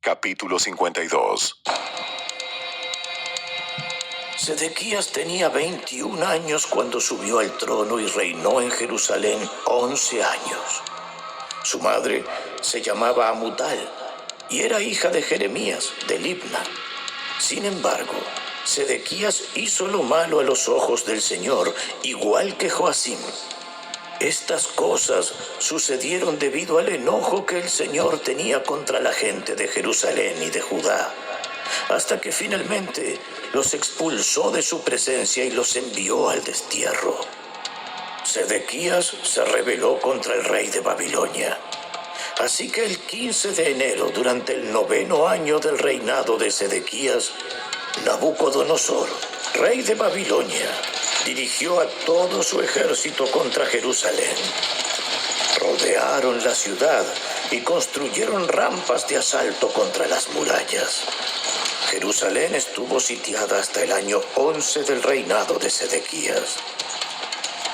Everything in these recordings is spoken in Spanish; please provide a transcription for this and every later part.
Capítulo 52. Sedequías tenía 21 años cuando subió al trono y reinó en Jerusalén 11 años. Su madre se llamaba Amutal y era hija de Jeremías de Libna. Sin embargo, Sedequías hizo lo malo a los ojos del Señor, igual que Joacim. Estas cosas sucedieron debido al enojo que el Señor tenía contra la gente de Jerusalén y de Judá, hasta que finalmente los expulsó de su presencia y los envió al destierro. Sedequías se rebeló contra el rey de Babilonia. Así que el 15 de enero, durante el 9º año del reinado de Sedequías, Nabucodonosor, rey de Babilonia, dirigió a todo su ejército contra Jerusalén. Rodearon la ciudad y construyeron rampas de asalto contra las murallas. Jerusalén estuvo sitiada hasta el año 11 del reinado de Sedequías.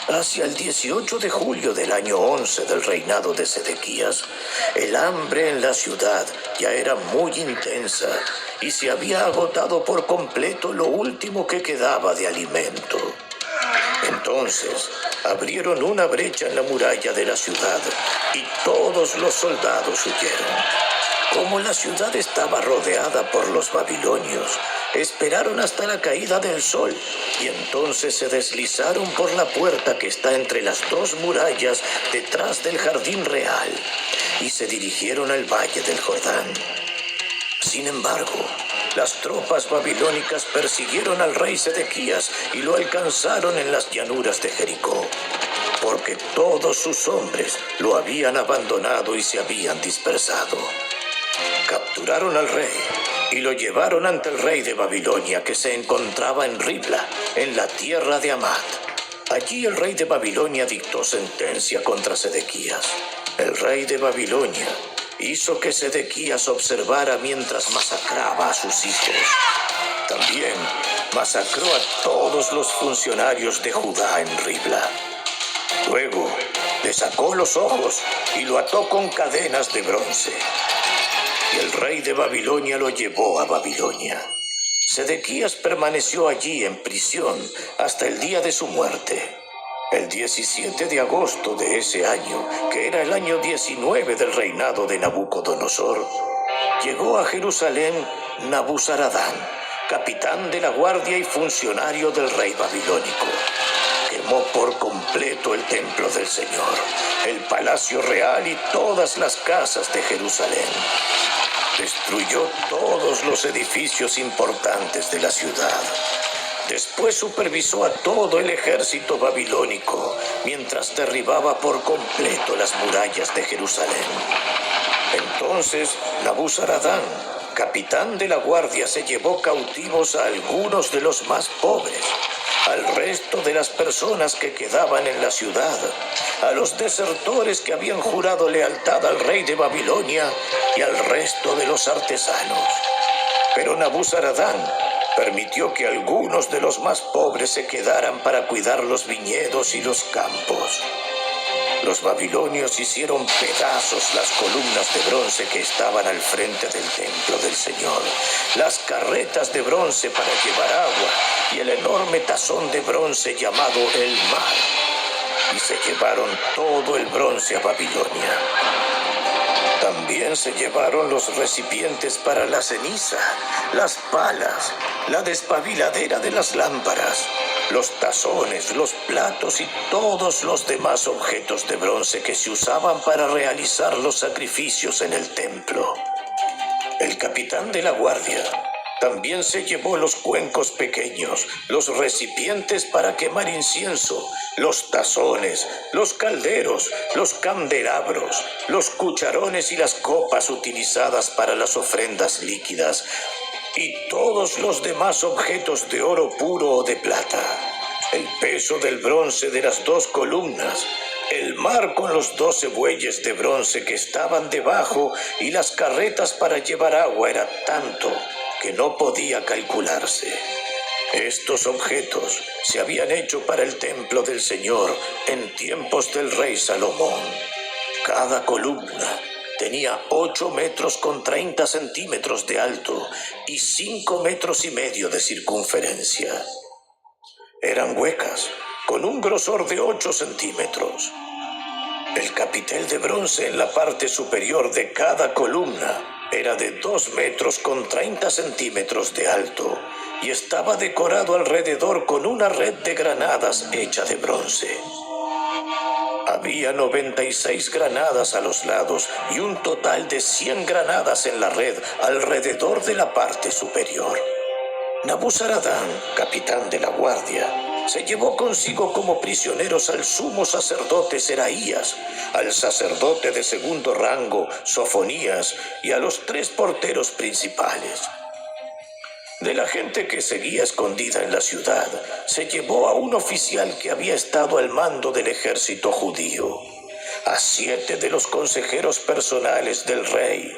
Hacia el 18 de julio del año 11 del reinado de Sedequías, el hambre en la ciudad ya era muy intensa y se había agotado por completo lo último que quedaba de alimento. Entonces abrieron una brecha en la muralla de la ciudad y todos los soldados huyeron. Como la ciudad estaba rodeada por los babilonios, esperaron hasta la caída del sol y entonces se deslizaron por la puerta que está entre las dos murallas detrás del jardín real y se dirigieron al valle del Jordán. Sin embargo, las tropas babilónicas persiguieron al rey Sedequías y lo alcanzaron en las llanuras de Jericó, porque todos sus hombres lo habían abandonado y se habían dispersado. Capturaron al rey y lo llevaron ante el rey de Babilonia, que se encontraba en Ribla, en la tierra de Amat. Allí el rey de Babilonia dictó sentencia contra Sedequías. El rey de Babilonia hizo que Sedequías observara mientras masacraba a sus hijos. También masacró a todos los funcionarios de Judá en Ribla. Luego le sacó los ojos y lo ató con cadenas de bronce. Y el rey de Babilonia lo llevó a Babilonia. Sedequías permaneció allí en prisión hasta el día de su muerte. El 17 de agosto de ese año, que era el año 19 del reinado de Nabucodonosor, llegó a Jerusalén Nabuzaradán, capitán de la guardia y funcionario del rey babilónico. Quemó por completo el templo del Señor, el palacio real y todas las casas de Jerusalén. Destruyó todos los edificios importantes de la ciudad. Después supervisó a todo el ejército babilónico mientras derribaba por completo las murallas de Jerusalén. Entonces Nabuzaradán, capitán de la guardia, se llevó cautivos a algunos de los más pobres, al resto de las personas que quedaban en la ciudad, a los desertores que habían jurado lealtad al rey de Babilonia y al resto de los artesanos. Pero Nabuzaradán permitió que algunos de los más pobres se quedaran para cuidar los viñedos y los campos. Los babilonios hicieron pedazos las columnas de bronce que estaban al frente del templo del Señor, las carretas de bronce para llevar agua y el enorme tazón de bronce llamado el mar. Y se llevaron todo el bronce a Babilonia. También se llevaron los recipientes para la ceniza, las palas, la despabiladera de las lámparas, los tazones, los platos y todos los demás objetos de bronce que se usaban para realizar los sacrificios en el templo. El capitán de la guardia también se llevó los cuencos pequeños, los recipientes para quemar incienso, los tazones, los calderos, los candelabros, los cucharones y las copas utilizadas para las ofrendas líquidas, y todos los demás objetos de oro puro o de plata, el peso del bronce de las dos columnas, el mar con los 12 bueyes de bronce que estaban debajo y las carretas para llevar agua era tanto que no podía calcularse. Estos objetos se habían hecho para el templo del Señor en tiempos del rey Salomón. Cada columna Tenía 8 metros con 30 centímetros de alto y 5 metros y medio de circunferencia. Eran huecas, con un grosor de 8 centímetros. El capitel de bronce en la parte superior de cada columna era de 2 metros con 30 centímetros de alto y estaba decorado alrededor con una red de granadas hecha de bronce. Había 96 granadas a los lados y un total de 100 granadas en la red alrededor de la parte superior. Nabuzaradán, capitán de la guardia, se llevó consigo como prisioneros al sumo sacerdote Seraías, al sacerdote de segundo rango Sofonías y a los 3 porteros principales. De la gente que seguía escondida en la ciudad, se llevó a un oficial que había estado al mando del ejército judío, a 7 de los consejeros personales del rey,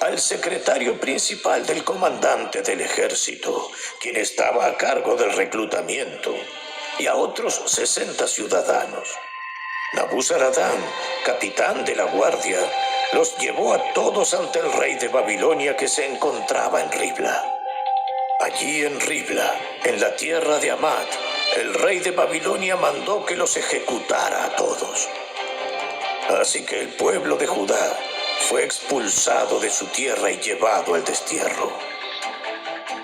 al secretario principal del comandante del ejército, quien estaba a cargo del reclutamiento, y a otros 60 ciudadanos. Nabuzaradán, capitán de la guardia, los llevó a todos ante el rey de Babilonia que se encontraba en Ribla. Allí en Ribla, en la tierra de Hamat, el rey de Babilonia mandó que los ejecutara a todos. Así que el pueblo de Judá fue expulsado de su tierra y llevado al destierro.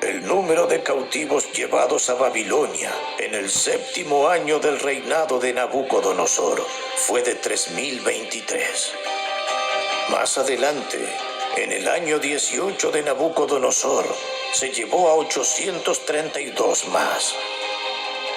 El número de cautivos llevados a Babilonia en el 7º año del reinado de Nabucodonosor fue de 3023. Más adelante, en el año 18 de Nabucodonosor, se llevó a 832 más.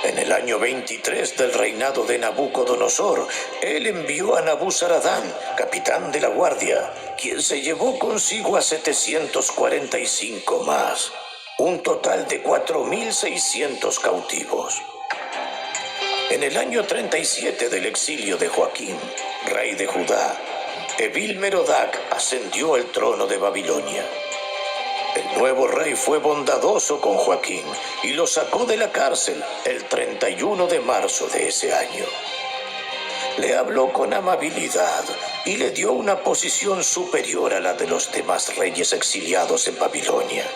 En el año 23 del reinado de Nabucodonosor, él envió a Nabuzaradán, capitán de la guardia, quien se llevó consigo a 745 más, un total de 4.600 cautivos. En el año 37 del exilio de Joaquín, rey de Judá, Evil-Merodach ascendió al trono de Babilonia. El nuevo rey fue bondadoso con Joaquín y lo sacó de la cárcel el 31 de marzo de ese año. Le habló con amabilidad y le dio una posición superior a la de los demás reyes exiliados en Babilonia.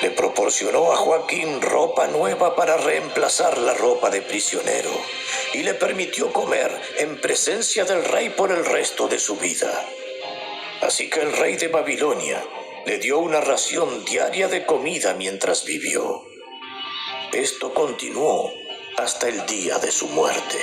Le proporcionó a Joaquín ropa nueva para reemplazar la ropa de prisionero y le permitió comer en presencia del rey por el resto de su vida. Así que el rey de Babilonia le dio una ración diaria de comida mientras vivió. Esto continuó hasta el día de su muerte.